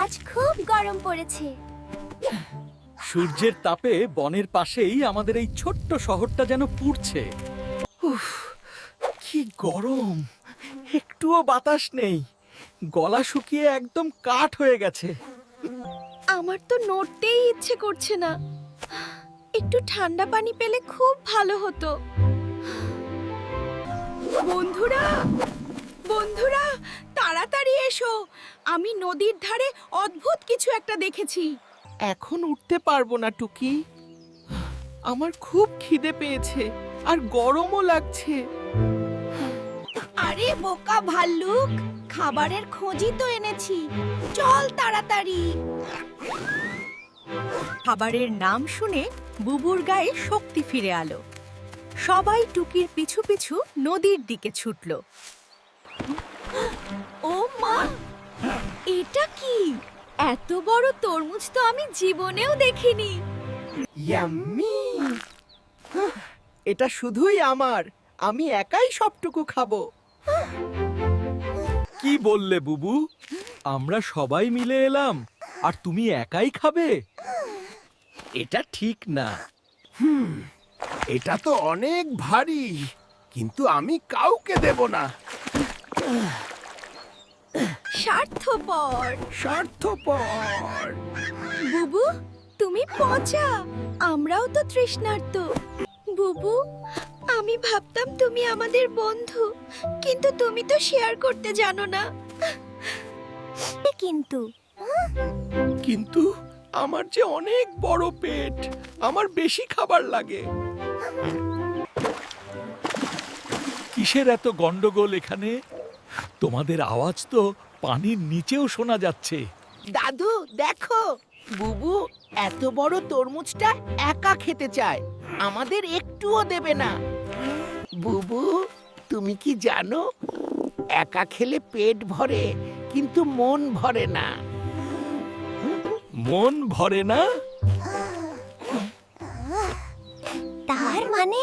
আজ খুব গরম পড়েছে। সূর্যের তাপে বনের পাশেই আমাদের এই ছোট্ট শহরটা যেন পুড়ছে। উফ, কি গরম! একটুও বাতাস নেই, গলা শুকিয়ে একদম কাঠ হয়ে গেছে। আমার তো নড়তেই ইচ্ছে করছে না। একটু ঠান্ডা পানি পেলে খুব ভালো হতো। বন্ধুরা, বন্ধুরা, তাড়াতাড়ি এসো। আমি নদীর ধারে অদ্ভুত কিছু একটা দেখেছি। এখন উঠতে পারবো না টুকি, আমার খুব খিদে পেয়েছে আর গরমও লাগছে। আরে বোকা ভাল্লুক, খাবারের খোঁজই তো এনেছি। চল তাড়াতাড়ি। খাবারের নাম শুনে বুবুর গায়ে শক্তি ফিরে এলো। সবাই টুকির পিছু পিছু নদীর দিকে ছুটল। ও মা, এটা কি? এত বড় তরমুজ তো আমি জীবনেও দেখিনি। ইয়াম্মি! এটা শুধুই আমার, আমি একাই সবটুকু খাবো। কি বললে বুবু? আমরা সবাই মিলে এলাম আর তুমি একাই খাবে? এটা ঠিক না। এটা তো অনেক ভারী, কিন্তু আমি কাউকে দেব না। স্বার্থপর। স্বার্থপর। বুবু, তুমি পচা। আমরাও তো তৃষ্ণার্ত। বুবু, আমি ভাবতাম তুমি আমাদের বন্ধু, কিন্তু তুমি তো শেয়ার করতে জানো না। কিন্তু কিন্তু আমার যে অনেক বড় পেট, আমার বেশি খাবার লাগে। কিসের এত গন্ডগোল এখানে? তোমাদের আওয়াজ তো পানির নিচেও শোনা যাচ্ছে। দাদু দেখো, বুবু এত বড় তরমুজটা একা খেতে চায়, আমাদের একটুও দেবে না। বুবু, তুমি কি জানো, একা খেলে পেট ভরে কিন্তু মন ভরে না। মন ভরে না? তার মানে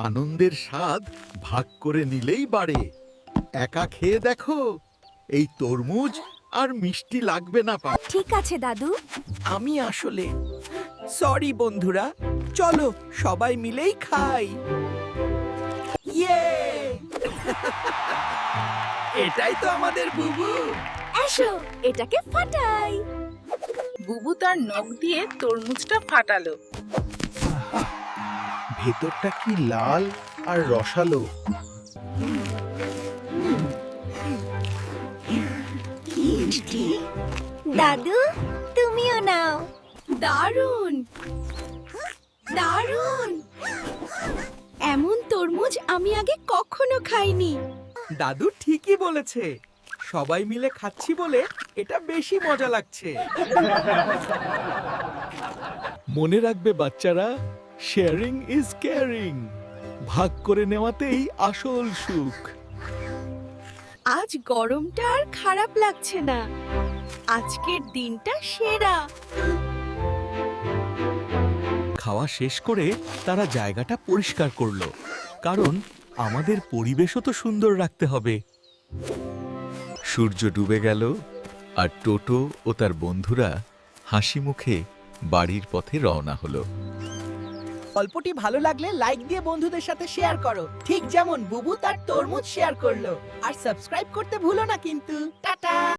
আনন্দের স্বাদ ভাগ করে নিলেই বাড়ে। একা খেয়ে দেখো, এই তরমুজ আর মিষ্টি লাগবে না পা। ঠিক আছে দাদু। আমি আসলে সরি বন্ধুরা, চলো সবাই মিলেই খাই। ইয়ে! এটাই তো আমাদের বুবু। এসো, এটাকে ফাটাই। বুবু তার নখ দিয়ে তরমুজটা ফাটালো। ভেতরটা কি লাল আর রসালো। দাদু, তুমিও নাও। দারুণ, দারুণ! এমন তরমুজ আমি আগে কখনো খাইনি। দাদু ঠিকই বলেছে, সবাই মিলে খাচ্ছি বলে এটা বেশি মজা লাগছে। মনে রাখবে বাচ্চারা, শেয়ারিং ইজ কেয়ারিং। ভাগ করে নেওয়াতেই আসল সুখ। আজ গরমটা আর খারাপ লাগছে না। আজকের দিনটা সেরা। খাওয়া শেষ করে তারা জায়গাটা পরিষ্কার করলো, কারণ আমাদের পরিবেশও তো সুন্দর রাখতে হবে। সূর্য ডুবে গেল আর টোটো ও তার বন্ধুরা হাসি মুখে বাড়ির পথে রওনা হলো। গল্পটি ভালো লাগলে লাইক দিয়ে বন্ধুদের সাথে শেয়ার করো, ঠিক যেমন বুবু তার তরমুজ শেয়ার করলো। আর সাবস্ক্রাইব করতে ভুলো না কিন্তু। টাটা।